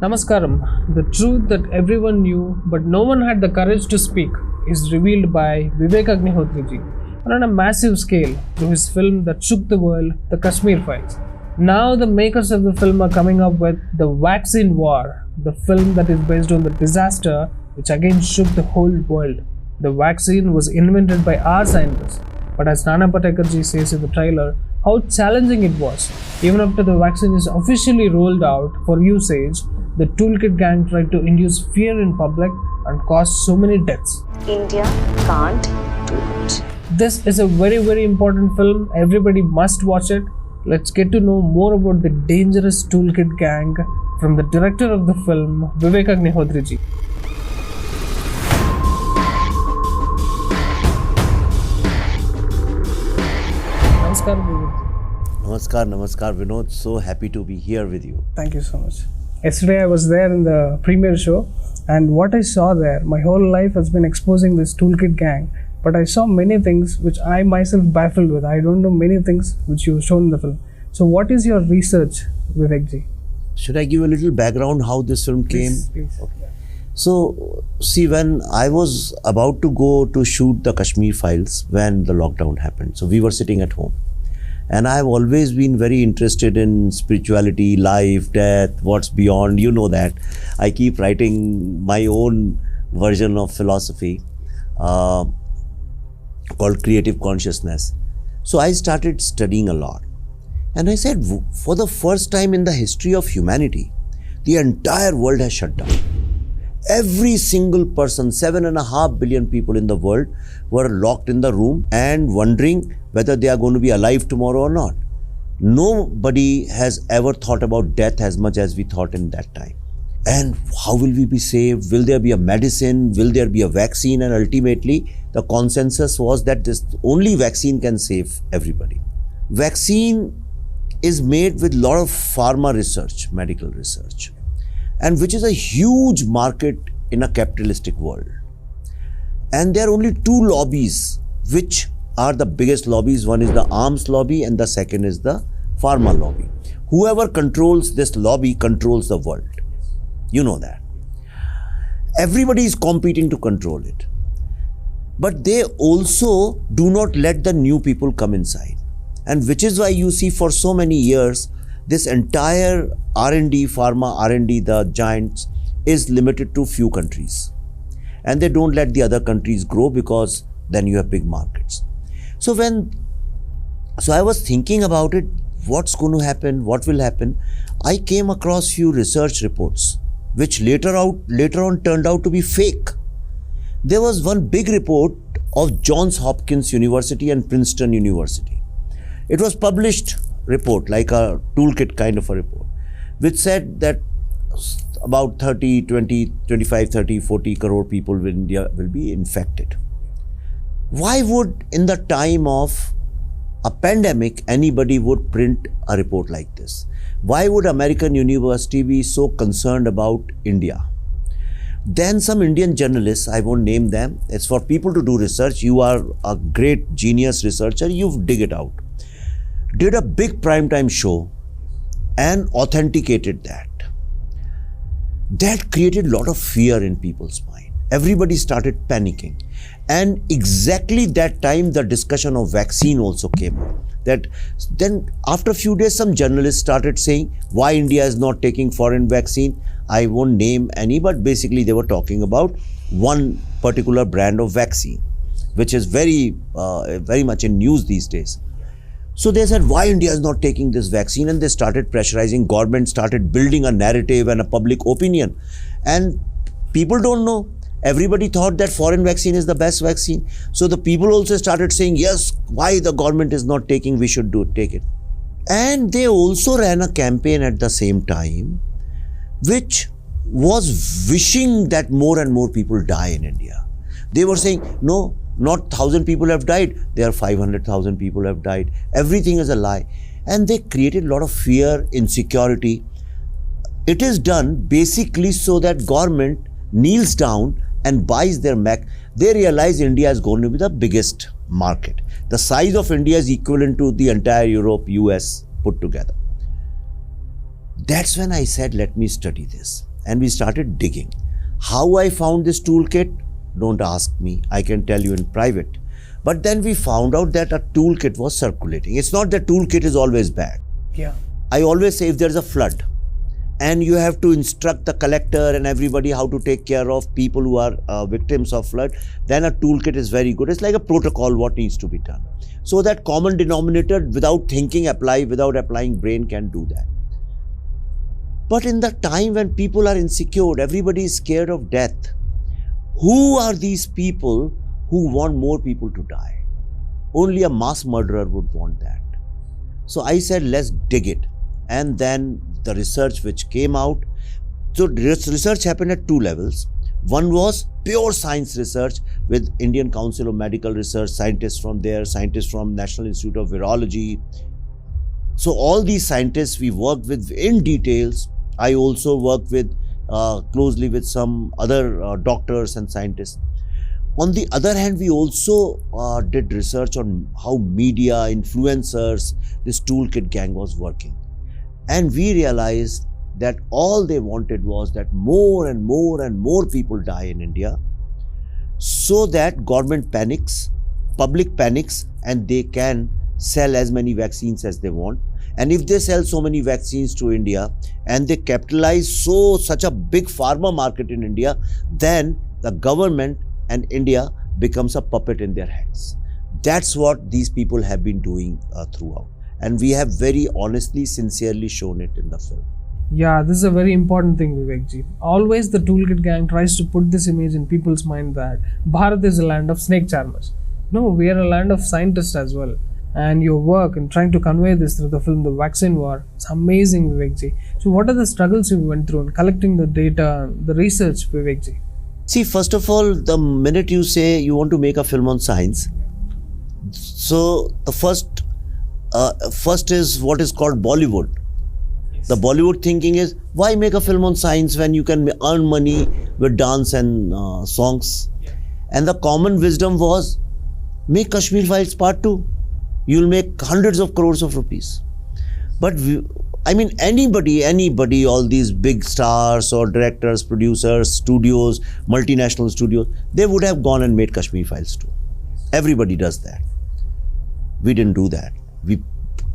Namaskaram. The truth that everyone knew but no one had the courage to speak is revealed by Vivek Agnihotri ji on a massive scale through his film that shook the world, The Kashmir Files. Now the makers of the film are coming up with The Vaccine War, the film that is based on the disaster which again shook the whole world. The vaccine was invented by our scientists, but as Nana Patekar ji says in the trailer, how challenging it was. Even after the vaccine is officially rolled out for usage, the toolkit gang tried to induce fear in public and caused so many deaths. India can't do it. This is a very important film. Everybody must watch it. Let's get to know more about the dangerous toolkit gang from the director of the film, Vivek Agnihotri ji. Namaskar, Vivek. Namaskar Vinodh. So happy to be here with you. Thank you so much. Yesterday I was there in the premiere show, and what I saw there, my whole life has been exposing this toolkit gang, but I saw many things which I myself baffled with. I don't know many things which you've shown in the film. So what is your research, Vivek ji? Should I give a little background how this film came? Please. Okay. So, see, when I was about to go to shoot the Kashmir Files when the lockdown happened, so we were sitting at home. And I've always been very interested in spirituality, life, death, what's beyond, you know that. I keep writing my own version of philosophy called creative consciousness. So I started studying a lot. And I said, for the first time in the history of humanity, the entire world has shut down. Every single person, 7.5 billion people in the world were locked in the room and wondering whether they are going to be alive tomorrow or not. Nobody has ever thought about death as much as we thought in that time. And how will we be saved? Will there be a medicine? Will there be a vaccine? And ultimately, the consensus was that this only vaccine can save everybody. Vaccine is made with a lot of pharma research, medical research, and which is a huge market in a capitalistic world. And there are only two lobbies which are the biggest lobbies. One is the arms lobby and the second is the pharma lobby. Whoever controls this lobby controls the world. You know that. Everybody is competing to control it. But they also do not let the new people come inside. And which is why you see for so many years, this entire R&D, pharma R&D, the giants, is limited to few countries. And they don't let the other countries grow because then you have big markets. So I was thinking about it, what's going to happen, what will happen. I came across few research reports, which later on turned out to be fake. There was one big report of Johns Hopkins University and Princeton University. It was published report, like a toolkit kind of a report, which said that about 30, 20, 25, 30, 40 crore people in India will be infected. Why would, in the time of a pandemic, anybody would print a report like this? Why would American university be so concerned about India? Then some Indian journalists, I won't name them, it's for people to do research. You are a great genius researcher, you dig it out. Did a big primetime show and authenticated that. That created a lot of fear in people's mind. Everybody started panicking. And exactly that time, the discussion of vaccine also came up. That then after a few days, some journalists started saying, why India is not taking foreign vaccine? I won't name any, but basically they were talking about one particular brand of vaccine, which is very much in news these days. So they said, why India is not taking this vaccine? And they started pressurizing, government started building a narrative and a public opinion. And people don't know. Everybody thought that foreign vaccine is the best vaccine. So the people also started saying, yes, why the government is not taking, we should take it. And they also ran a campaign at the same time, which was wishing that more and more people die in India. They were saying, no, not 1,000 people have died, there are 500,000 people have died. Everything is a lie. And they created a lot of fear, insecurity. It is done basically so that government kneels down and buys their Mac. They realize India is going to be the biggest market. The size of India is equivalent to the entire Europe, US put together. That's when I said, let me study this. and we started digging. How I found this toolkit, don't ask me. I can tell you in private. But then we found out that a toolkit was circulating. It's not that toolkit is always bad. Yeah. I always say if there's a flood and you have to instruct the collector and everybody how to take care of people who are victims of flood, then a toolkit is very good. It's like a protocol what needs to be done. So that common denominator without thinking without applying brain can do that. But in the time when people are insecure, everybody is scared of death. Who are these people who want more people to die? Only a mass murderer would want that. So I said, let's dig it. And then the research which came out. So research happened at two levels. One was pure science research with Indian Council of Medical Research, scientists from there, scientists from National Institute of Virology. So all these scientists we worked with in details. I also worked with closely with some other doctors and scientists. On the other hand, we also did research on how media, influencers, this toolkit gang was working. And we realized that all they wanted was that more and more and more people die in India so that government panics, public panics, and they can sell as many vaccines as they want. And if they sell so many vaccines to India and they capitalize such a big pharma market in India, then the government and India becomes a puppet in their hands. That's what these people have been doing throughout. And we have very honestly, sincerely shown it in the film. Yeah, this is a very important thing, Vivekji. Always the toolkit gang tries to put this image in people's mind that Bharat is a land of snake charmers. No, we are a land of scientists as well. And your work in trying to convey this through the film The Vaccine War, it's amazing, Vivekji. So what are the struggles you went through in collecting the data, the research, Vivekji? See, first of all, the minute you say you want to make a film on science, so the first is what is called Bollywood. Yes. The Bollywood thinking is, why make a film on science when you can earn money with dance and songs? Yeah. And the common wisdom was, make Kashmir Files Part 2. You'll make hundreds of crores of rupees. But anybody, all these big stars or directors, producers, studios, multinational studios, they would have gone and made Kashmir Files too. Everybody does that. We didn't do that. We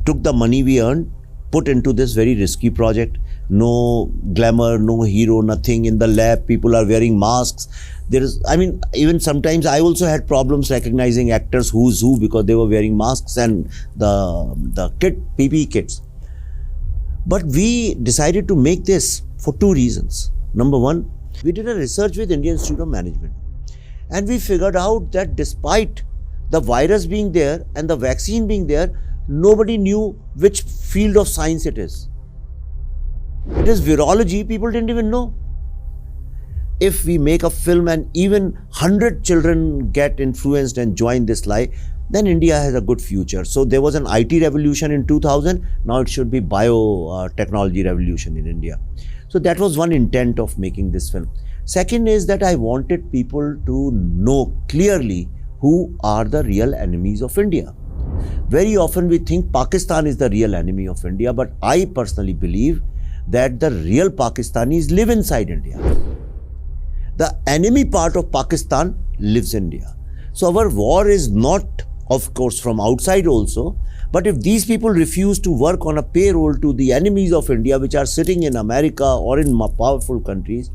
took the money we earned, put into this very risky project. No glamour, no hero, nothing in the lab. People are wearing masks. Even sometimes I also had problems recognizing actors who's who because they were wearing masks and the PPE kits. But we decided to make this for two reasons. Number one, we did a research with Indian Institute of Management. And we figured out that despite the virus being there and the vaccine being there, nobody knew which field of science it is. It is virology, people didn't even know. If we make a film and even 100 children get influenced and join this lie, then India has a good future. So there was an IT revolution in 2000, now it should be biotechnology revolution in India. So that was one intent of making this film. Second is that I wanted people to know clearly who are the real enemies of India. Very often we think Pakistan is the real enemy of India, but I personally believe that the real Pakistanis live inside India. The enemy part of Pakistan lives in India. So our war is not, of course, from outside also, but if these people refuse to work on a payroll to the enemies of India, which are sitting in America or in powerful countries,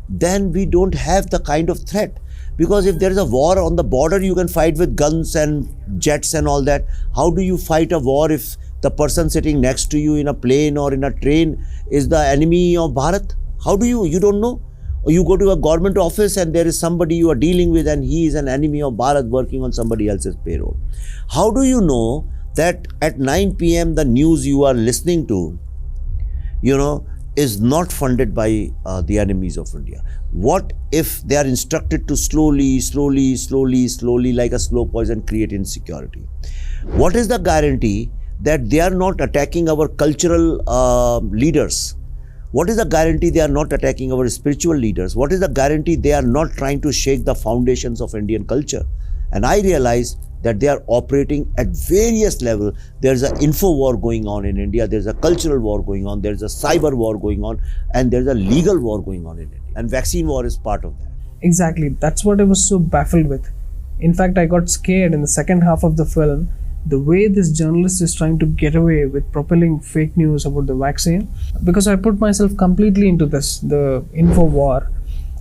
then we don't have the kind of threat. Because if there is a war on the border, you can fight with guns and jets and all that. How do you fight a war if the person sitting next to you in a plane or in a train is the enemy of Bharat? How do you don't know? Or you go to a government office and there is somebody you are dealing with and he is an enemy of Bharat working on somebody else's payroll. How do you know that at 9 p.m. the news you are listening to, is not funded by the enemies of India? What if they are instructed to slowly, like a slow poison, create insecurity? What is the guarantee that they are not attacking our cultural leaders? What is the guarantee they are not attacking our spiritual leaders? What is the guarantee they are not trying to shake the foundations of Indian culture? And I realized that they are operating at various levels. There's an info war going on in India, there's a cultural war going on, there's a cyber war going on, and there's a legal war going on in India. And vaccine war is part of that. Exactly, that's what I was so baffled with. In fact, I got scared in the second half of the film, the way this journalist is trying to get away with propelling fake news about the vaccine, because I put myself completely into this, the info war.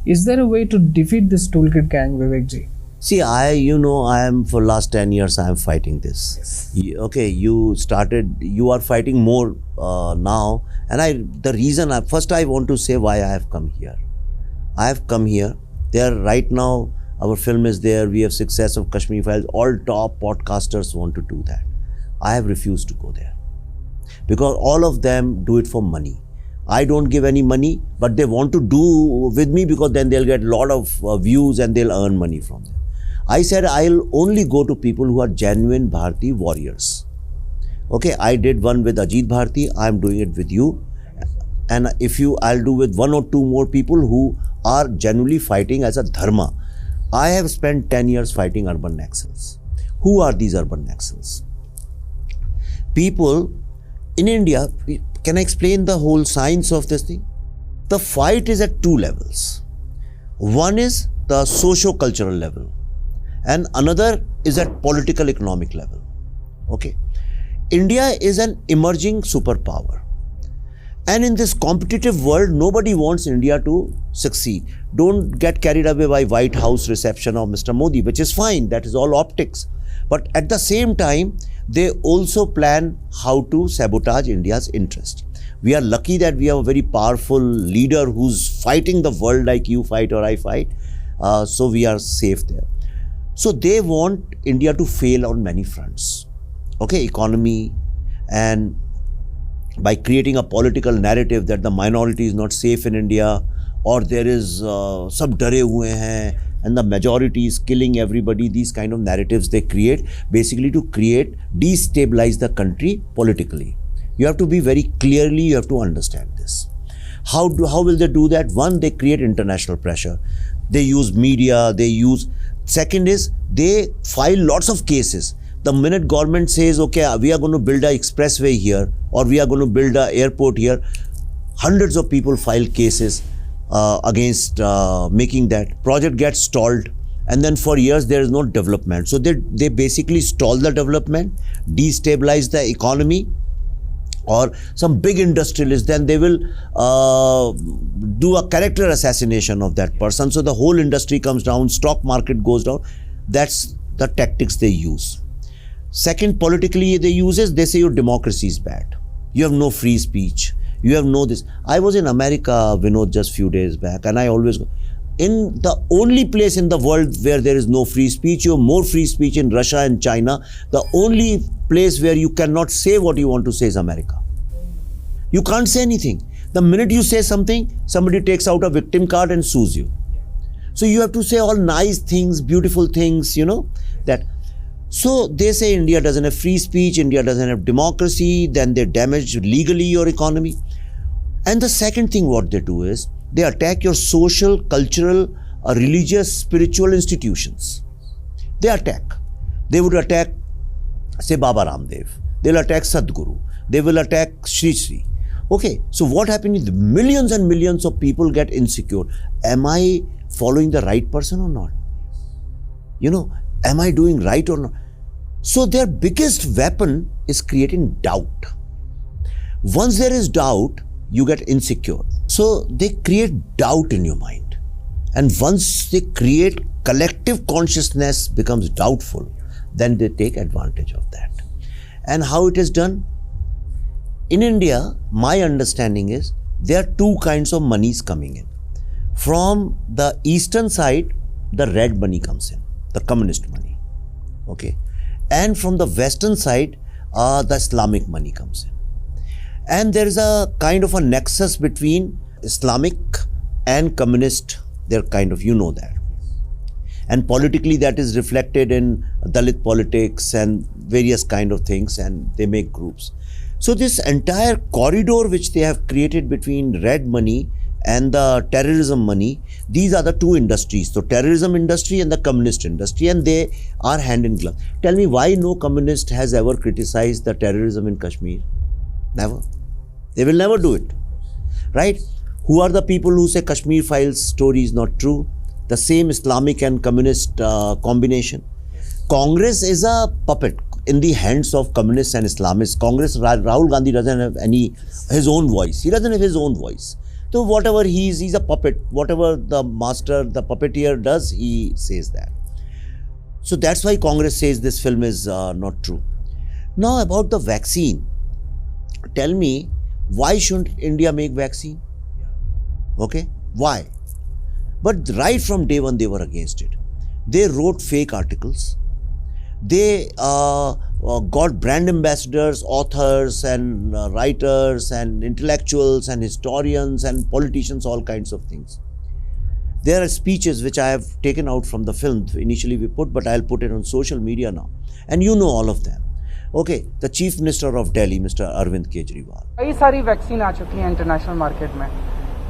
Is there a way to defeat this toolkit gang, Vivek ji? See, I am for last 10 years, I am fighting this. Yes. Okay, you are fighting more now. And the reason, first I want to say why I have come here. I have come here, right now, our film is there, we have success of Kashmir Files, all top podcasters want to do that. I have refused to go there. Because all of them do it for money. I don't give any money, but they want to do with me because then they'll get a lot of views and they'll earn money from them. I said I'll only go to people who are genuine Bharati warriors. Okay, I did one with Ajit Bharti, I'm doing it with you. And I'll do with one or two more people who are genuinely fighting as a dharma. I have spent 10 years fighting urban Naxals. Who are these urban Naxals? People in India, can I explain the whole science of this thing? The fight is at two levels. One is the socio-cultural level and another is at political economic level. Okay. India is an emerging superpower. And in this competitive world, nobody wants India to succeed. Don't get carried away by White House reception of Mr. Modi, which is fine. That is all optics. But at the same time, they also plan how to sabotage India's interest. We are lucky that we have a very powerful leader who's fighting the world like you fight or I fight. So we are safe there. So they want India to fail on many fronts. Okay, economy, and by creating a political narrative that the minority is not safe in India, or there is sab dare hue hain and the majority is killing everybody. These kind of narratives they create basically to destabilize the country politically. You have to be very clearly, you have to understand this. How will they do that? One, they create international pressure. They use media, second is they file lots of cases. The minute government says, okay, we are going to build an expressway here or we are going to build an airport here, hundreds of people file cases against making that. Project gets stalled and then for years there is no development. So they basically stall the development, destabilize the economy, or some big industrialist, then they will do a character assassination of that person. So the whole industry comes down, stock market goes down. That's the tactics they use. Second, politically they say your democracy is bad. You have no free speech. You have no this. I was in America, Vinodh, just few days back, and I always go. In the only place in the world where there is no free speech, you have more free speech in Russia and China. The only place where you cannot say what you want to say is America. You can't say anything. The minute you say something, somebody takes out a victim card and sues you. So you have to say all nice things, beautiful things, that. So they say India doesn't have free speech, India doesn't have democracy, then they damage legally your economy. And the second thing what they do is, they attack your social, cultural, religious, spiritual institutions. They attack. They would attack, say, Baba Ramdev. They'll attack Sadhguru. They will attack Shri Shri. Okay, so what happens is millions and millions of people get insecure. Am I following the right person or not? Am I doing right or not? So their biggest weapon is creating doubt. Once there is doubt, you get insecure. So they create doubt in your mind. And once they create collective consciousness becomes doubtful, then they take advantage of that. And how it is done? In India, my understanding is there are two kinds of monies coming in. From the eastern side, the red money comes in, the communist money. Okay. And from the western side, the Islamic money comes in. And there is a kind of a nexus between Islamic and communist. They're kind of, that. And politically that is reflected in Dalit politics and various kind of things, and they make groups. So this entire corridor which they have created between red money and the terrorism money, these are the two industries. So terrorism industry and the communist industry, and they are hand in glove. Tell me why no communist has ever criticized the terrorism in Kashmir? Never. They will never do it, right? Who are the people who say Kashmir Files story is not true? The same Islamic and communist combination. Congress is a puppet in the hands of communists and Islamists. Congress, Rahul Gandhi doesn't have his own voice. He doesn't have his own voice. So whatever he's a puppet. Whatever the master, the puppeteer does, he says that. So that's why Congress says this film is not true. Now about the vaccine. Tell me, why shouldn't India make vaccine? Okay, why? But right from day one, they were against it. They wrote fake articles. They got brand ambassadors, authors and writers and intellectuals and historians and politicians, all kinds of things. There are speeches which I have taken out from the film. Initially we put, but I'll put it on social media now. And you know all of them. Okay, the Chief Minister of Delhi, Mr. Arvind Kejriwal. कई सारी vaccine आ चुकी हैं international market में.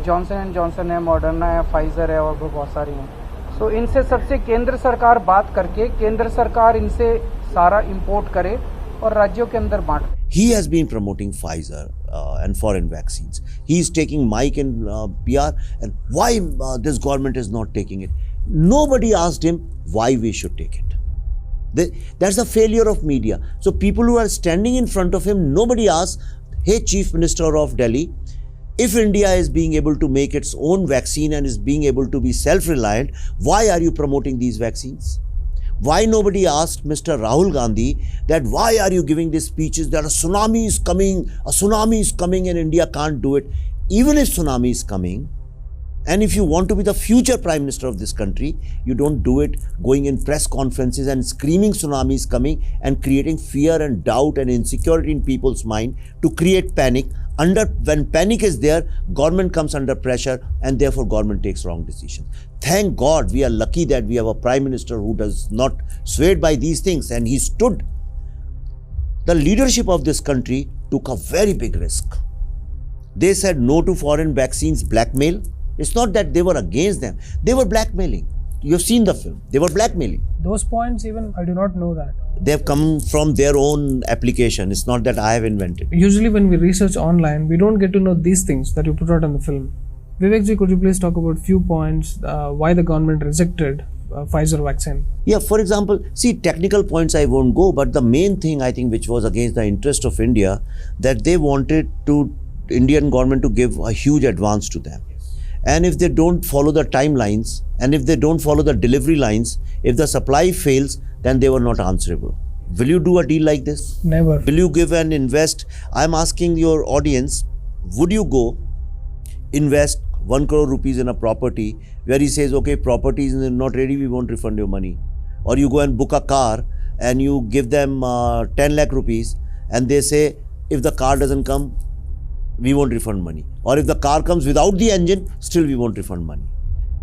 Johnson and Johnson है, Moderna है, Pfizer है और बहुत सारी हैं. सो इनसे सबसे केंद्र सरकार बात करके केंद्र सरकार इनसे सारा इंपोर्ट करे और राज्यों के अंदर बांट. He has been promoting Pfizer and foreign vaccines. He is taking mic in PR, and why this government is not taking it? Nobody asked him why we should take it. That's the failure of media. So people who are standing in front of him, nobody asked, hey, Chief Minister of Delhi, if India is being able to make its own vaccine and is being able to be self-reliant, why are you promoting these vaccines? Why nobody asked Mr. Rahul Gandhi that why are you giving these speeches that a tsunami is coming and India can't do it? Even if tsunami is coming, and if you want to be the future Prime Minister of this country, you don't do it going in press conferences and screaming tsunami is coming and creating fear and doubt and insecurity in people's mind to create panic. When panic is there, government comes under pressure and therefore government takes wrong decisions. Thank God we are lucky that we have a Prime Minister who does not swayed by these things, and he stood. The leadership of this country took a very big risk. They said no to foreign vaccines, blackmail. It's not that they were against them. They were blackmailing. You've seen the film. They were blackmailing. Those points even, I do not know that. They have come from their own application. It's not that I have invented. Usually when we research online, we don't get to know these things that you put out in the film. Vivek ji, could you please talk about few points why the government rejected Pfizer vaccine? Yeah, for example, see, technical points I won't go, but the main thing I think which was against the interest of India, that they wanted Indian government to give a huge advance to them. And if they don't follow the timelines, and if they don't follow the delivery lines, if the supply fails, then they were not answerable. Will you do a deal like this? Never. Will you give and invest? I'm asking your audience, would you go invest 1 crore rupees in a property where he says, okay, property is not ready, we won't refund your money. Or you go and book a car and you give them 10 lakh rupees and they say, if the car doesn't come, we won't refund money. Or if the car comes without the engine, still we won't refund money.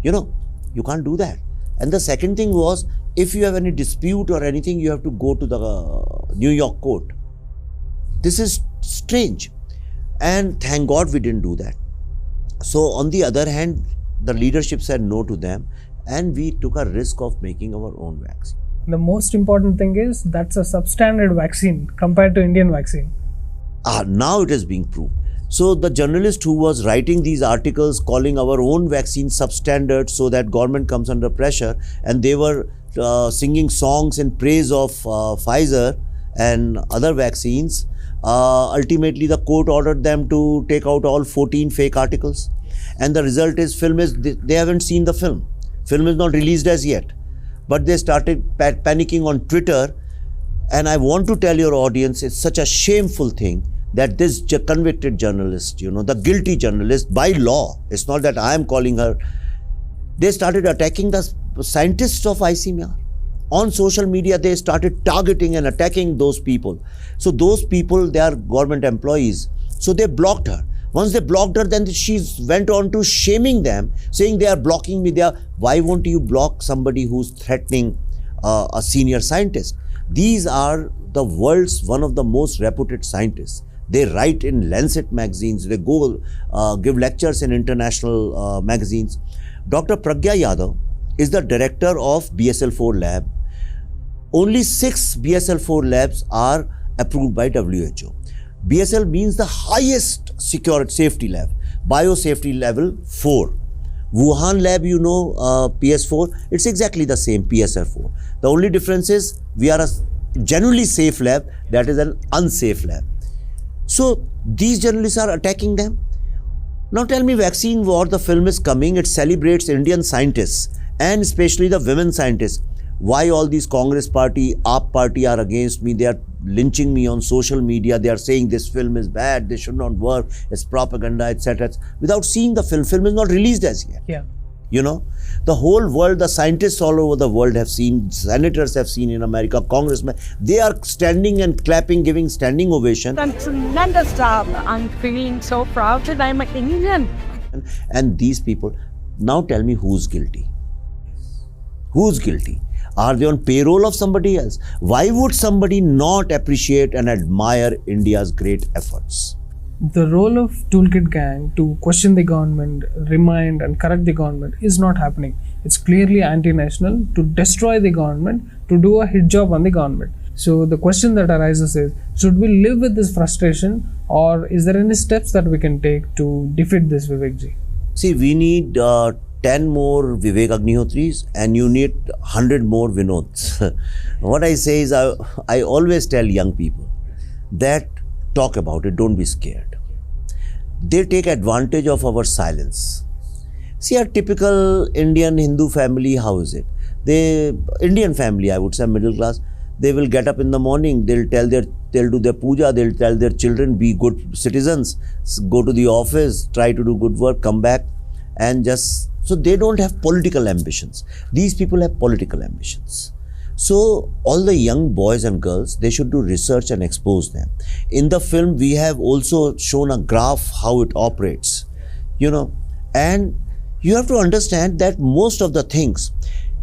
You know, you can't do that. And the second thing was, if you have any dispute or anything, you have to go to the New York court. This is strange. And thank God we didn't do that. So on the other hand, the leadership said no to them and we took a risk of making our own vaccine. The most important thing is that's a substandard vaccine compared to Indian vaccine. Now it is being proved. So the journalist who was writing these articles calling our own vaccine substandard so that government comes under pressure, and they were singing songs in praise of Pfizer and other vaccines, ultimately the court ordered them to take out all 14 fake articles. And the result is they haven't seen the film. Film is not released as yet. But they started panicking on Twitter. And I want to tell your audience, it's such a shameful thing that this convicted journalist, you know, the guilty journalist by law, it's not that I am calling her, they started attacking the scientists of ICMR. On social media, they started targeting and attacking those people. So those people, they are government employees. So they blocked her. Once they blocked her, then she went on to shaming them, saying they are blocking me. Why won't you block somebody who's threatening a senior scientist? These are the world's one of the most reputed scientists. They write in Lancet magazines. They go give lectures in international magazines. Dr. Pragya Yadav is the director of BSL-4 lab. Only 6 BSL-4 labs are approved by WHO. BSL means the highest security safety lab, biosafety level 4. Wuhan lab, you know, PS4, it's exactly the same, PSL4. The only difference is we are a genuinely safe lab, that is an unsafe lab. So these journalists are attacking them. Now tell me, Vaccine War, the film is coming, it celebrates Indian scientists and especially the women scientists. Why all these Congress party, AAP party are against me? They are lynching me on social media. They are saying this film is bad, they should not work, it's propaganda, etc. Without seeing the film. Film is not released as yet. Yeah. You know, the whole world, the scientists all over the world have seen, senators have seen in America, congressmen, they are standing and clapping, giving standing ovation. Done tremendous job. I'm feeling so proud that I'm an Indian. And these people, now tell me who's guilty? Who's guilty? Are they on payroll of somebody else? Why would somebody not appreciate and admire India's great efforts? The role of Toolkit Gang to question the government, remind and correct the government is not happening. It's clearly anti-national to destroy the government, to do a hit job on the government. So the question that arises is, should we live with this frustration, or is there any steps that we can take to defeat this, Vivek ji? See, we need 10 more Vivek Agnihotris and you need 100 more Vinodhs. What I say is, I always tell young people that talk about it, don't be scared. They take advantage of our silence. See, a typical Indian Hindu family, how is it? Indian family, I would say, middle class, they will get up in the morning, they'll do their puja, they'll tell their children, be good citizens, go to the office, try to do good work, come back and just, so they don't have political ambitions. These people have political ambitions. So all the young boys and girls, they should do research and expose them. In the film, we have also shown a graph how it operates, you know, and you have to understand that most of the things,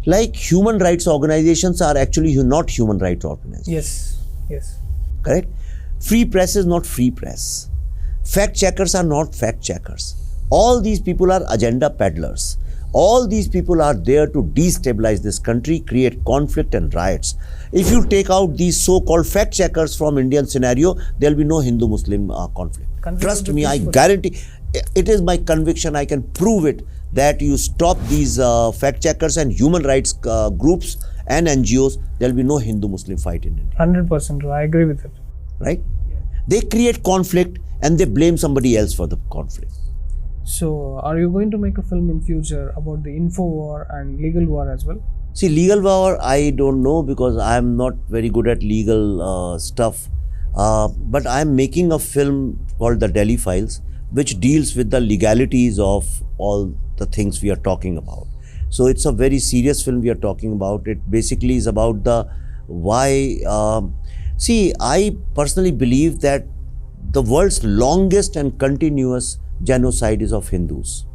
like human rights organizations are actually not human rights organizations. Yes, yes. Correct? Free press is not free press. Fact checkers are not fact checkers. All these people are agenda peddlers. All these people are there to destabilize this country, create conflict and riots. If you take out these so-called fact checkers from Indian scenario, there will be no Hindu-Muslim conflict. Trust me, I guarantee, it is my conviction, I can prove it, that you stop these fact checkers and human rights groups and NGOs, there will be no Hindu-Muslim fight in India. 100%, I agree with it. Right? They create conflict and they blame somebody else for the conflict. So, are you going to make a film in future about the info war and legal war as well? See, legal war, I don't know because I am not very good at legal stuff. But I am making a film called The Delhi Files, which deals with the legalities of all the things we are talking about. So it's a very serious film we are talking about. It basically is about the why. See, I personally believe that the world's longest and continuous genocide is of Hindus.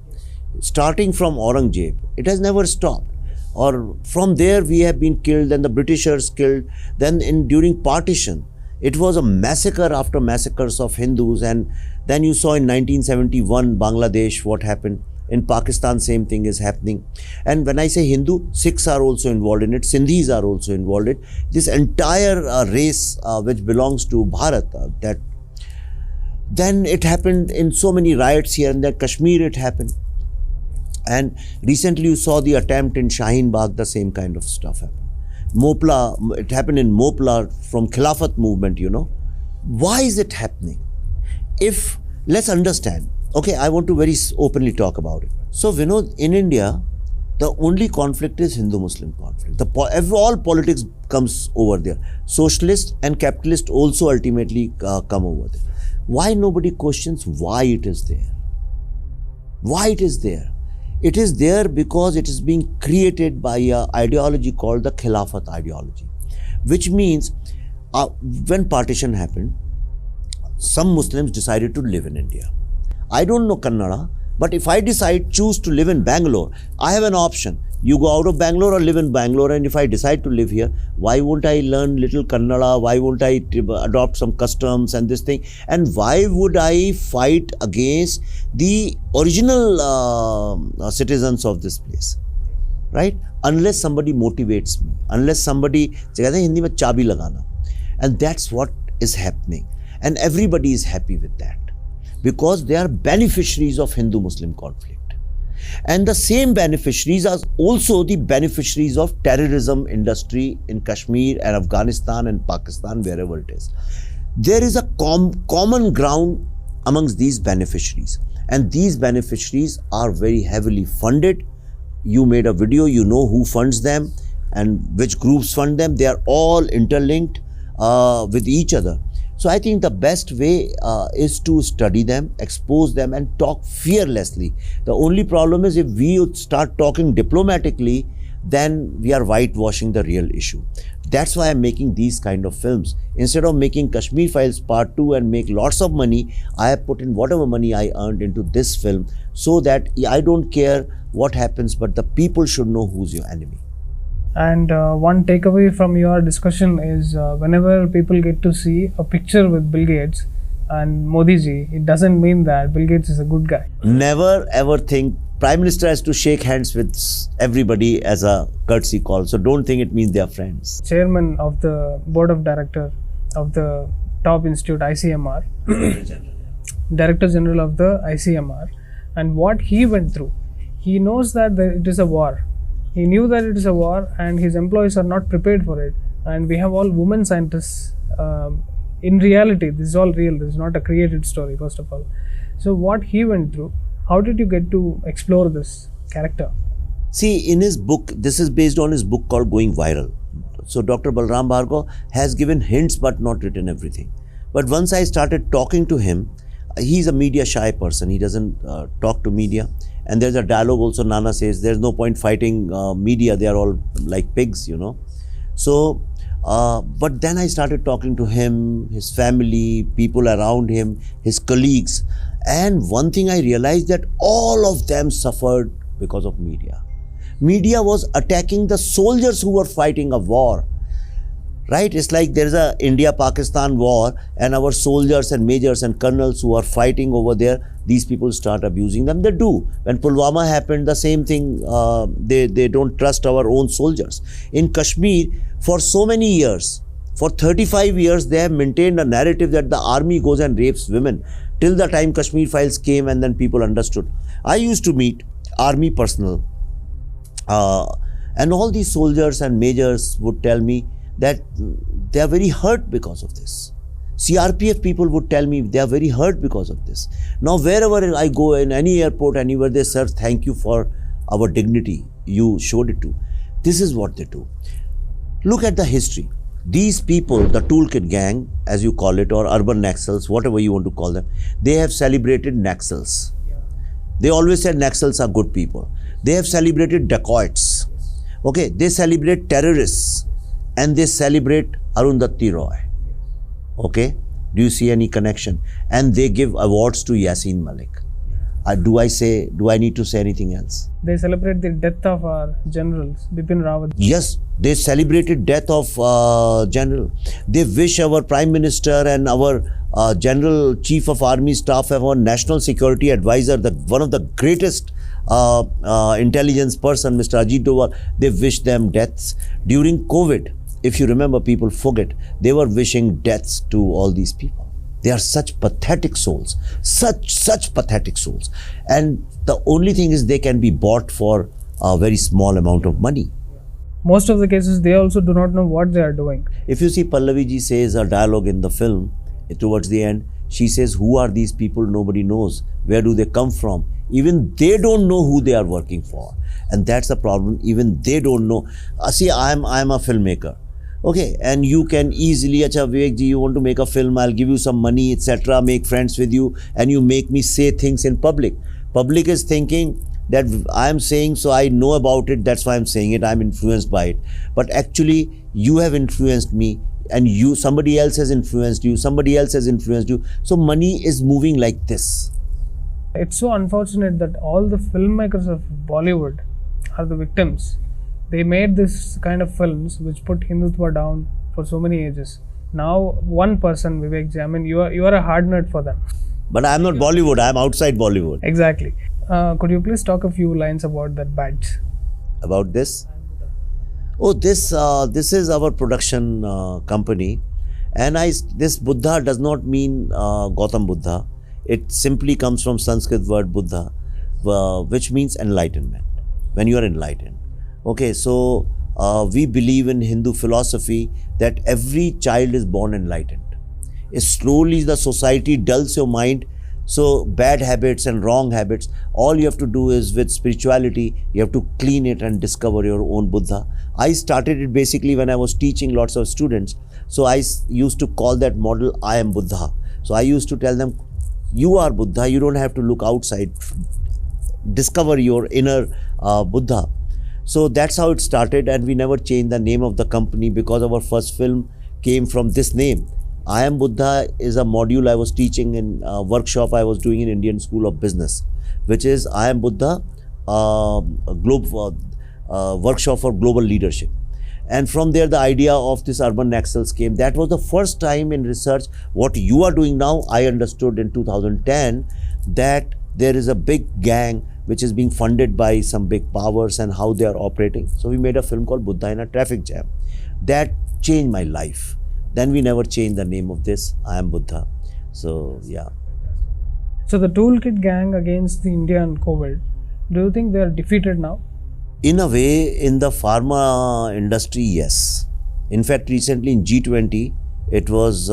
Starting from Aurangzeb, it has never stopped. Or from there we have been killed, then the Britishers killed, then during partition, it was a massacre after massacres of Hindus, and then you saw in 1971 Bangladesh what happened. In Pakistan, same thing is happening. And when I say Hindu, Sikhs are also involved in it, Sindhis are also involved in it. This entire race which belongs to Bharat, that then it happened in so many riots here and there. Kashmir it happened. And recently you saw the attempt in Shaheen Bagh, the same kind of stuff happened. Mopla, it happened in Mopla from Khilafat movement, you know. Why is it happening? If, let's understand, okay, I want to very openly talk about it. So, Vinodh, in India, the only conflict is Hindu-Muslim conflict. All politics comes over there. Socialist and capitalist also ultimately come over there. Why nobody questions why it is there? Why it is there? It is there because it is being created by an ideology called the Khilafat ideology, which means when partition happened, some Muslims decided to live in India. I don't know Kannada, But if I choose to live in Bangalore, I have an option. You go out of Bangalore or live in Bangalore, and if I decide to live here, why won't I learn little Kannada? Why won't I adopt some customs and this thing? And why would I fight against the original citizens of this place? Right? Unless somebody motivates me, unless somebody, कहते हैं हिंदी में चाबी लगाना. And that's what is happening. And everybody is happy with that. Because they are beneficiaries of Hindu-Muslim conflict. And the same beneficiaries are also the beneficiaries of terrorism industry in Kashmir and Afghanistan and Pakistan, wherever it is. There is a common ground amongst these beneficiaries. And these beneficiaries are very heavily funded. You made a video, you know who funds them and which groups fund them. They are all interlinked with each other. So I think the best way is to study them, expose them and talk fearlessly. The only problem is if we start talking diplomatically, then we are whitewashing the real issue. That's why I'm making these kind of films. Instead of making Kashmir Files Part 2 and make lots of money, I have put in whatever money I earned into this film so that I don't care what happens, but the people should know who's your enemy. And one takeaway from your discussion is whenever people get to see a picture with Bill Gates and Modi ji, it doesn't mean that Bill Gates is a good guy. Never ever think Prime Minister has to shake hands with everybody as a courtesy call. So don't think it means they are friends. Chairman of the board of director of the top institute ICMR, Director General of the ICMR, and what he went through. He knows that it is a war. He knew that it is a war and his employees are not prepared for it. And we have all women scientists. In reality, this is all real. This is not a created story, first of all. So what he went through, how did you get to explore this character? See, in his book, this is based on his book called Going Viral. So Dr. Balram Bhargava has given hints but not written everything. But once I started talking to him, he's a media shy person. He doesn't talk to media. And there's a dialogue also, Nana says, there's no point fighting media. They are all like pigs, you know. So, but then I started talking to him, his family, people around him, his colleagues. And one thing I realized that all of them suffered because of media. Media was attacking the soldiers who were fighting a war. Right? It's like there's a India-Pakistan war and our soldiers and majors and colonels who are fighting over there, these people start abusing them. They do. When Pulwama happened, the same thing, they don't trust our own soldiers. In Kashmir, for so many years, for 35 years, they have maintained a narrative that the army goes and rapes women till the time Kashmir Files came and then people understood. I used to meet army personnel and all these soldiers and majors would tell me that they are very hurt because of this. CRPF people would tell me they are very hurt because of this. Now wherever I go, in any airport, anywhere, they say, thank you for our dignity. You showed it to. This is what they do. Look at the history. These people, the toolkit gang, as you call it, or urban Naxals, whatever you want to call them, they have celebrated Naxals. They always said Naxals are good people. They have celebrated dacoits. Okay, they celebrate terrorists. And they celebrate Arundhati Roy. Okay? Do you see any connection? And they give awards to Yasin Malik. Do I need to say anything else? They celebrate the death of our generals, Bipin Rawat. Yes, they celebrated death of general. They wish our Prime Minister and our General Chief of Army Staff and our National Security Advisor, one of the greatest intelligence person, Mr. Ajit Doval, they wish them deaths. During COVID, if you remember, people forget, they were wishing deaths to all these people. They are such pathetic souls, such pathetic souls. And the only thing is they can be bought for a very small amount of money. Most of the cases, they also do not know what they are doing. If you see Pallavi ji says a dialogue in the film, towards the end, she says, who are these people? Nobody knows. Where do they come from? Even they don't know who they are working for. And that's the problem. Even they don't know. See, I'm a filmmaker. Okay, and you can easily, acha Vivek ji, you want to make a film, I'll give you some money, etc., make friends with you, and you make me say things in public. Public is thinking that I'm saying, so I know about it, that's why I'm saying it, I'm influenced by it. But actually, you have influenced me, and somebody else has influenced you, somebody else has influenced you. So money is moving like this. It's so unfortunate that all the filmmakers of Bollywood are the victims. They made this kind of films which put Hindutva down for so many ages. Now, one person, Vivek ji, I mean, you are a hard nut for them. But I'm not Bollywood, I'm outside Bollywood. Exactly. Could you please talk a few lines about that badge? About this? Oh, this is our production company. And this Buddha does not mean Gautam Buddha. It simply comes from Sanskrit word Buddha, which means enlightenment, when you are enlightened. Okay, so we believe in Hindu philosophy that every child is born enlightened. Slowly the society dulls your mind, so bad habits and wrong habits, all you have to do is with spirituality, you have to clean it and discover your own Buddha. I started it basically when I was teaching lots of students. So I used to call that model, I am Buddha. So I used to tell them, you are Buddha, you don't have to look outside. Discover your inner Buddha. So that's how it started, and we never changed the name of the company because our first film came from this name. I am Buddha is a module I was teaching in a workshop I was doing in Indian School of Business, which is I am Buddha, workshop for global leadership. And from there, the idea of this urban nexus came. That was the first time in research. What you are doing now, I understood in 2010 that there is a big gang which is being funded by some big powers and how they are operating. So we made a film called Buddha in a Traffic Jam. That changed my life. Then we never changed the name of this. I am Buddha. So yeah. So the toolkit gang against the India and COVID, do you think they are defeated now? In a way, in the pharma industry, yes. In fact, recently in G20, it was,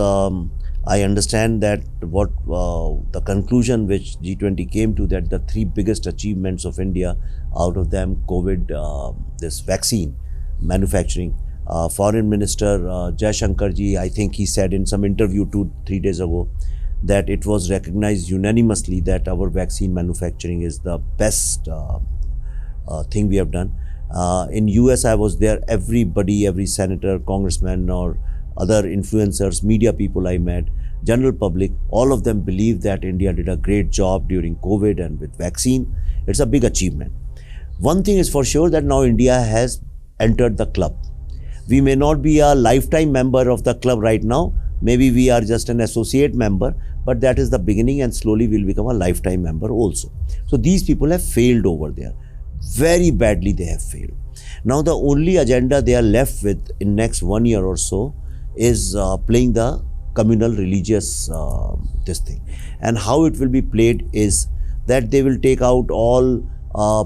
I understand that what the conclusion which G20 came to, that the three biggest achievements of India, out of them COVID, this vaccine manufacturing. Foreign Minister Jaishreeram, I think he said in some interview 2-3 days ago that it was recognized unanimously that our vaccine manufacturing is the best thing we have done. In US, I was there, everybody, every senator, congressman or other influencers, media people I met, general public, all of them believe that India did a great job during COVID and with vaccine. It's a big achievement. One thing is for sure that now India has entered the club. We may not be a lifetime member of the club right now. Maybe we are just an associate member, but that is the beginning, and slowly we'll become a lifetime member also. So these people have failed over there. Very badly they have failed. Now the only agenda they are left with in next 1 year or so is playing the communal religious this thing. And how it will be played is that they will take out all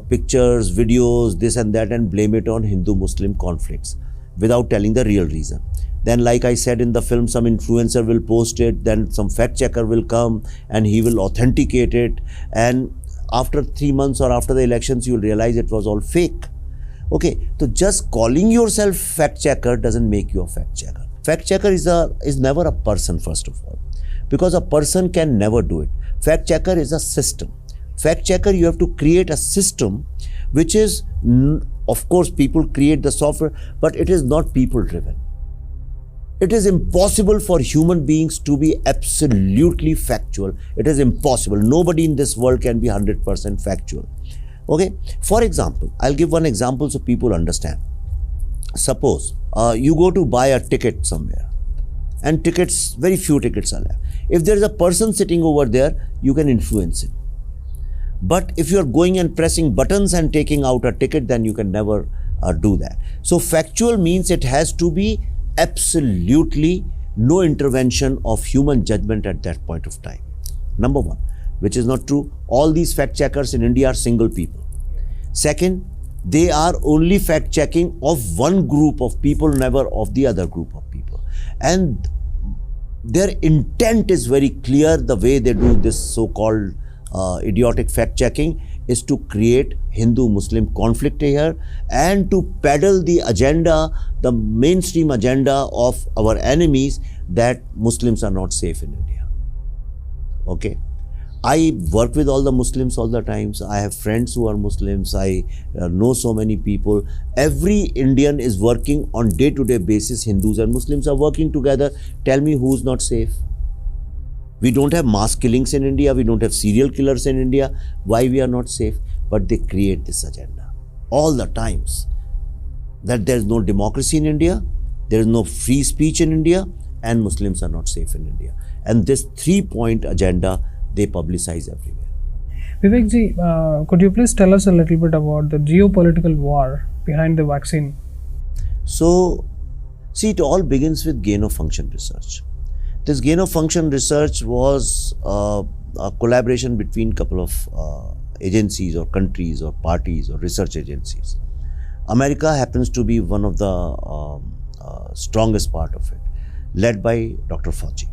pictures, videos, this and that, and blame it on Hindu-Muslim conflicts without telling the real reason. Then, like I said in the film, some influencer will post it, then some fact checker will come and he will authenticate it, and after 3 months or after the elections, you will realize it was all fake. Okay, so just calling yourself fact checker doesn't make you a fact checker. Fact checker is never a person, first of all, because a person can never do it. Fact checker is a system. Fact checker, you have to create a system which is, of course, people create the software, but it is not people driven. It is impossible for human beings to be absolutely factual. It is impossible. Nobody in this world can be 100% factual. Okay. For example, I'll give one example so people understand. Suppose you go to buy a ticket somewhere, and tickets, very few tickets are left. If there is a person sitting over there, you can influence him. But if you are going and pressing buttons and taking out a ticket, then you can never do that. So factual means it has to be absolutely no intervention of human judgment at that point of time. Number one, which is not true. All these fact checkers in India are single people. Second, they are only fact checking of one group of people, never of the other group of people. And their intent is very clear. The way they do this so-called idiotic fact checking is to create Hindu-Muslim conflict here and to peddle the agenda, the mainstream agenda of our enemies, that Muslims are not safe in India. Okay. I work with all the Muslims all the times. I have friends who are Muslims. I know so many people. Every Indian is working on day-to-day basis. Hindus and Muslims are working together. Tell me who's not safe. We don't have mass killings in India. We don't have serial killers in India. Why we are not safe? But they create this agenda all the times that there is no democracy in India, there is no free speech in India, and Muslims are not safe in India. And this 3-point agenda they publicize everywhere. Vivek ji, could you please tell us a little bit about the geopolitical war behind the vaccine? So, see, it all begins with gain of function research. This gain of function research was a collaboration between a couple of agencies or countries or parties or research agencies. America happens to be one of the strongest part of it, led by Dr. Fauci.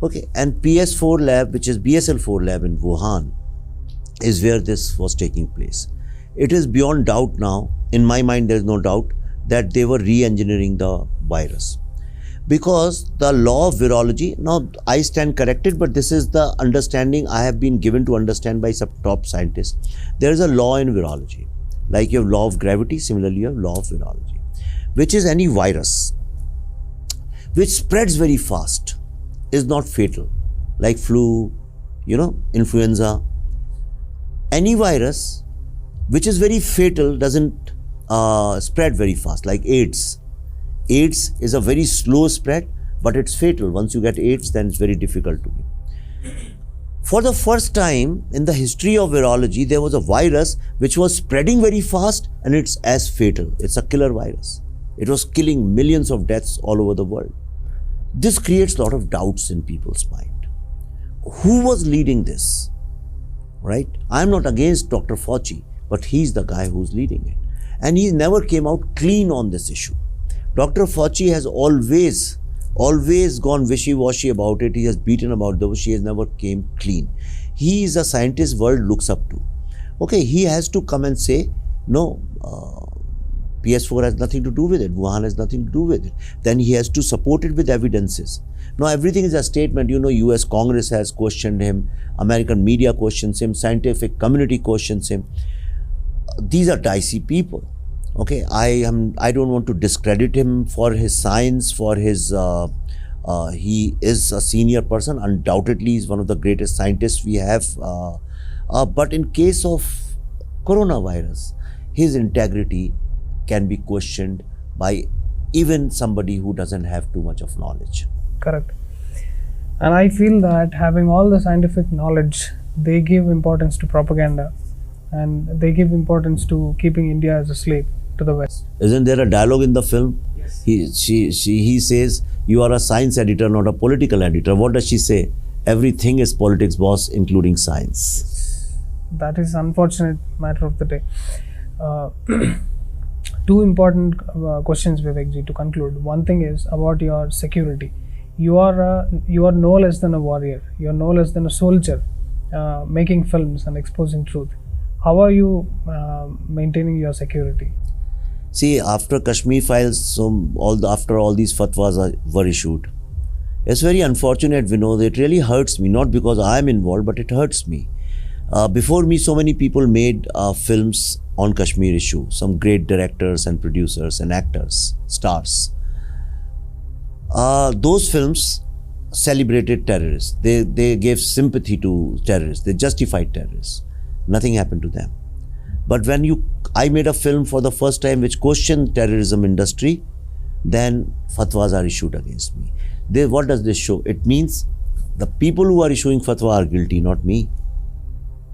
Okay, and PS4 lab, which is BSL4 lab in Wuhan, is where this was taking place. It is beyond doubt now, in my mind there is no doubt, that they were re-engineering the virus. Because the law of virology, now I stand corrected, but this is the understanding I have been given to understand by some top scientists. There is a law in virology. Like you have law of gravity, similarly you have law of virology, which is any virus which spreads very fast is not fatal, like flu, influenza. Any virus which is very fatal doesn't spread very fast, like AIDS. AIDS is a very slow spread, but it's fatal. Once you get AIDS, then it's very difficult to be. For the first time in the history of virology, there was a virus which was spreading very fast and it's as fatal. It's a killer virus. It was killing millions of deaths all over the world. This creates a lot of doubts in people's mind. Who was leading this? Right? I'm not against Dr. Fauci, but he's the guy who's leading it. And he never came out clean on this issue. Dr. Fauci has always gone wishy-washy about it. He has beaten about the bush. He has never came clean. He is a scientist world looks up to. Okay, he has to come and say, no, PS4 has nothing to do with it. Wuhan has nothing to do with it. Then he has to support it with evidences. Now, everything is a statement. US Congress has questioned him. American media questions him. Scientific community questions him. These are dicey people. Okay, I don't want to discredit him for his science, for his, he is a senior person. Undoubtedly, he's one of the greatest scientists we have. But in case of coronavirus, his integrity can be questioned by even somebody who doesn't have too much of knowledge. Correct. And I feel that having all the scientific knowledge, they give importance to propaganda and they give importance to keeping India as a slave to the West. Isn't there a dialogue in the film? Yes. He says, you are a science editor, not a political editor. What does she say? Everything is politics, boss, including science. That is unfortunate matter of the day. Two important questions, Vivek ji, to conclude. One thing is about your security. You are no less than a warrior. You are no less than a soldier, making films and exposing truth. How are you maintaining your security? See, after Kashmir files, after all these fatwas were issued, it's very unfortunate, Vinodh. It really hurts me, not because I am involved, but it hurts me. Before me, so many people made films on Kashmir issue. Some great directors and producers and actors, stars. Those films celebrated terrorists. They gave sympathy to terrorists. They justified terrorists. Nothing happened to them. But when I made a film for the first time which questioned terrorism industry, then fatwas are issued against me. What does this show? It means the people who are issuing fatwa are guilty, not me.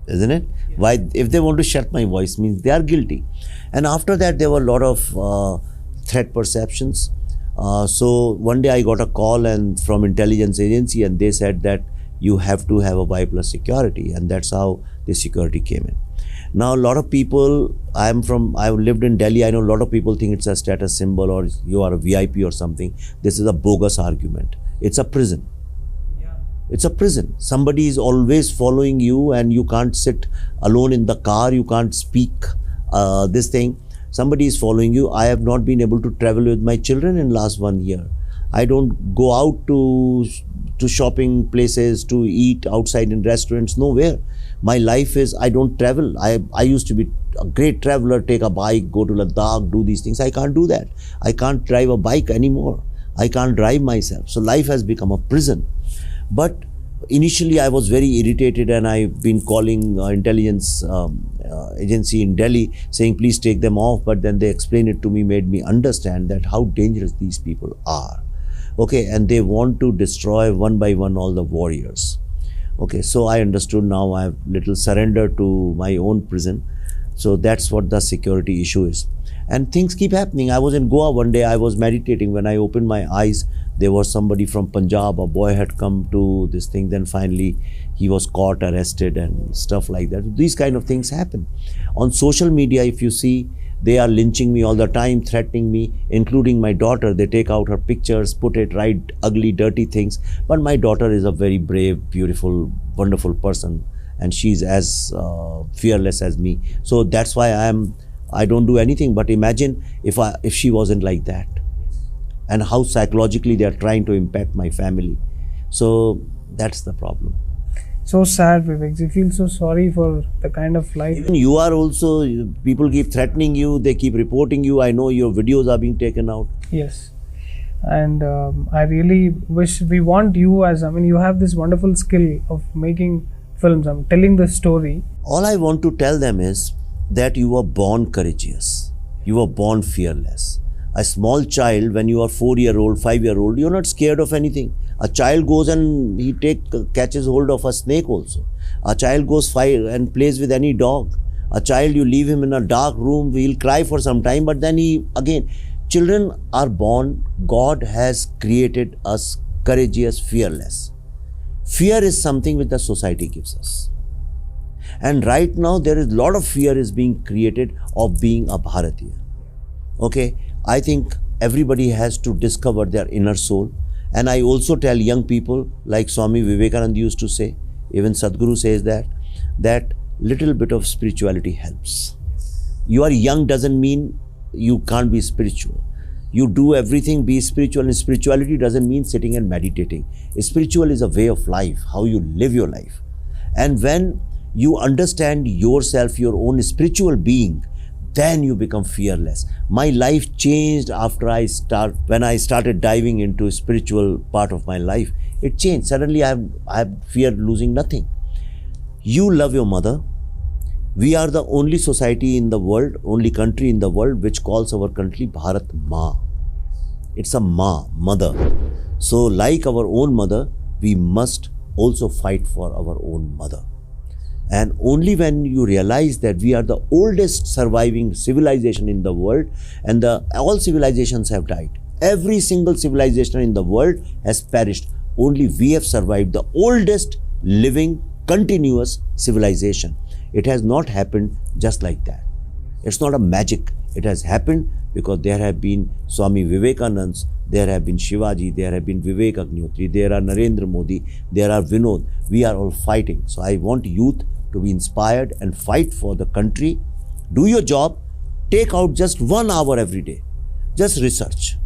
Isn't it? Yeah. Why? If they want to shut my voice, means they are guilty. And after that, there were a lot of threat perceptions. So one day I got a call from intelligence agency, and they said that you have to have a Y+ security, and that's how the security came in. Now a lot of people, I lived in Delhi, I know a lot of people think it's a status symbol or you are a VIP or something. This is a bogus argument. It's a prison. It's a prison. Somebody is always following you and you can't sit alone in the car, you can't speak this thing. Somebody is following you. I have not been able to travel with my children in last 1 year. I don't go out to shopping places, to eat outside in restaurants, nowhere. My life is, I don't travel. I used to be a great traveler, take a bike, go to Ladakh, do these things. I can't do that. I can't drive a bike anymore. I can't drive myself. So life has become a prison. But initially I was very irritated, and I've been calling intelligence agency in Delhi saying please take them off, but then they explained it to me, made me understand that how dangerous these people are. Okay, and they want to destroy one by one all the warriors. Okay, so I understood now. I have little surrendered to my own prison. So that's what the security issue is. And things keep happening. I was in Goa one day, I was meditating. When I opened my eyes, there was somebody from Punjab, a boy had come to this thing. Then finally he was caught, arrested and stuff like that. These kind of things happen. On social media, if you see, they are lynching me all the time, threatening me, including my daughter. They take out her pictures, put it, write ugly, dirty things. But my daughter is a very brave, beautiful, wonderful person, and she's as fearless as me. So that's why I don't do anything. But imagine if she wasn't like that, and how psychologically they are trying to impact my family. So that's the problem. So sad, Vivek. I feel so sorry for the kind of life. Even you are also, people keep threatening you, they keep reporting you. I know your videos are being taken out. Yes. And I really wish, we want you as, you have this wonderful skill of making films, telling the story. All I want to tell them is that you were born courageous. You were born fearless. A small child, when you are 4-year-old, 5-year-old, you're not scared of anything. A child goes and he catches hold of a snake also. A child goes and plays with any dog. A child, you leave him in a dark room, he'll cry for some time, but then children are born, God has created us courageous, fearless. Fear is something which the society gives us. And right now there is a lot of fear is being created of being a Bharatiya. Okay, I think everybody has to discover their inner soul. And I also tell young people, like Swami Vivekananda used to say, even Sadhguru says that little bit of spirituality helps. You are young doesn't mean you can't be spiritual. You do everything, be spiritual. And spirituality doesn't mean sitting and meditating. Spiritual is a way of life, how you live your life. And when you understand yourself, your own spiritual being, then you become fearless. My life changed after when I started diving into spiritual part of my life. It changed. Suddenly I feared losing nothing. You love your mother. We are the only society in the world, only country in the world which calls our country Bharat Ma. It's a Ma, mother. So like our own mother, we must also fight for our own mother. And only when you realize that we are the oldest surviving civilization in the world, and all civilizations have died. Every single civilization in the world has perished. Only we have survived, the oldest living continuous civilization. It has not happened just like that. It's not a magic. It has happened because there have been Swami Vivekanands, there have been Shivaji, there have been Vivek Agnihotri, there are Narendra Modi, there are Vinodh. We are all fighting. So I want youth to be inspired and fight for the country. Do your job. Take out just 1 hour every day. Just research.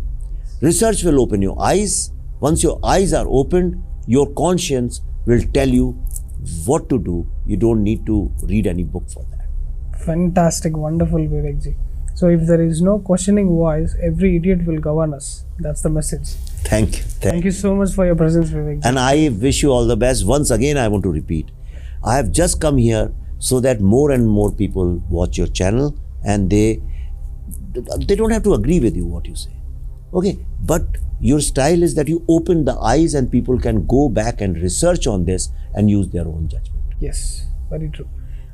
Research will open your eyes. Once your eyes are opened, your conscience will tell you what to do. You don't need to read any book for that. Fantastic, wonderful, Vivek ji. So if there is no questioning voice, every idiot will govern us. That's the message. Thank you. Thank you so much for your presence, Vivek ji. And I wish you all the best. Once again, I want to repeat. I have just come here so that more and more people watch your channel, and they don't have to agree with you what you say. Okay, but your style is that you open the eyes and people can go back and research on this and use their own judgment. Yes, very true.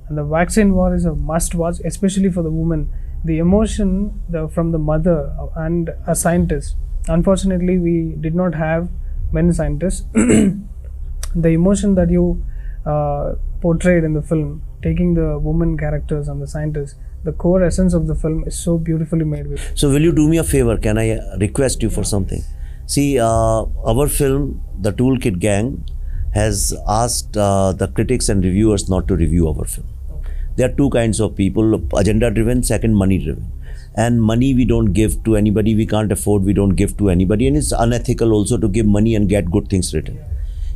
And the vaccine war is a must watch, especially for the woman. The emotion from the mother and a scientist. Unfortunately, we did not have many scientists. The emotion that you portrayed in the film, taking the woman characters and the scientists, the core essence of the film is so beautifully made. So will you do me a favor? Can I request you for something? See, our film, The Toolkit Gang, has asked the critics and reviewers not to review our film. There are two kinds of people, agenda driven, second money driven. And money we don't give to anybody, we can't afford, we don't give to anybody, and it's unethical also to give money and get good things written.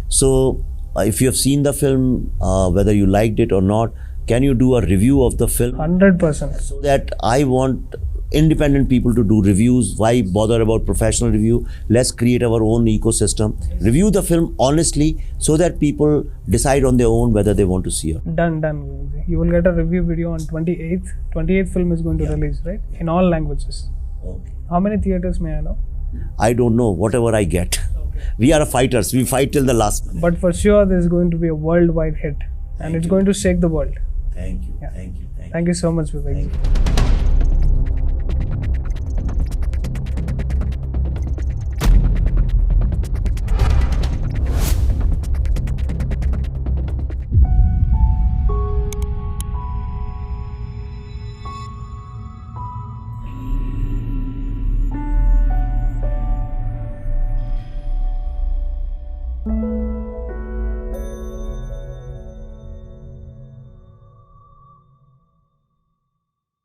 So if you have seen the film, whether you liked it or not, can you do a review of the film? 100%. So that I want independent people to do reviews. Why bother about professional review? Let's create our own ecosystem. Review the film honestly so that people decide on their own whether they want to see it. Done. Vivek. You will get a review video on 28th. 28th film is going to release, right? In all languages. Okay. How many theaters may I know? I don't know, whatever I get. We are fighters. We fight till the last. But for sure, this is going to be a worldwide hit. And it's going to shake the world. Thank you. Yeah. Thank you. Thank you so much, Vivek. Thank you.